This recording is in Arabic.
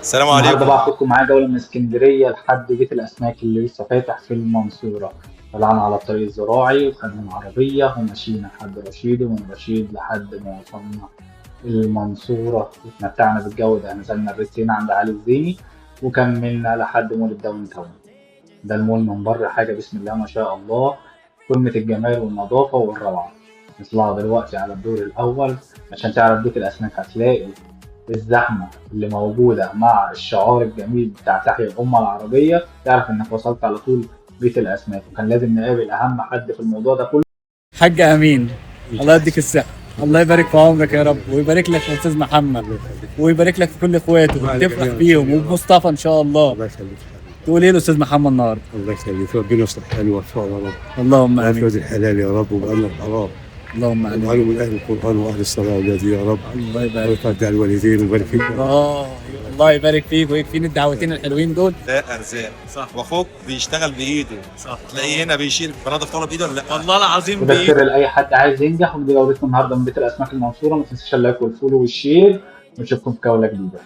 السلام النهارده عليكم. بقى هاخدكم معايا جولة من اسكندرية لحد بيت الأسماك اللي لسه فاتح في المنصورة. طلعنا على الطريق الزراعي وخدنا العربية ومشينا لحد رشيد، ومن رشيد لحد ما وصلنا المنصورة واتمتعنا بالجو ده. نزلنا الريست هنا عند علي الزيني وكملنا لحد مول الداون تاون. ده المول من بره حاجة بسم الله ما شاء الله، قمة الجمال والنظافة والروعة. نطلع دلوقتي على الدور الأول عشان تعرف بيت الأسماك. هتلاقي الزحمة اللي موجودة مع الشعار الجميل بتاع تحيا الأمة العربية تعرف إنك وصلت على طول بيت الأسماك. وكان لازم نقابل أهم حد في الموضوع ده كله. حاج امين، الله يديك الصحة. الله يبارك في عمرك يا رب، ويبارك لك في استاذ محمد، ويبارك لك في كل اخواته وتفرح بيهم وبمصطفى ان شاء الله. الله يخليك. تقول ايه لاستاذ محمد النهارده؟ الله يخليك، ربنا يصلح حاله ويوفقه يا رب. اللهم امين. ويفرج الحلال يا رب وبأن الحرام. اللهم امين. واجعله من اهل القران واهل الصلاه والذي يا رب. الله يبارك. ويرفع الوالدين ويبارك فيك. الله يبارك فيك ويكفيني الدعوتين الحلوين دول. ده ارزاق صح، واخوك بيشتغل بايده صح، تلاقيه هنا بيشيل بناضف طاوله بايده ولا لا؟ والله العظيم وده بايده. السر لأي حد عايز ينجح. ودي جولتنا النهاردة من بيت الأسماك المنصورة. ما تنساش اللايك والفولو والشير، ونشوفكم في جولة جديدة.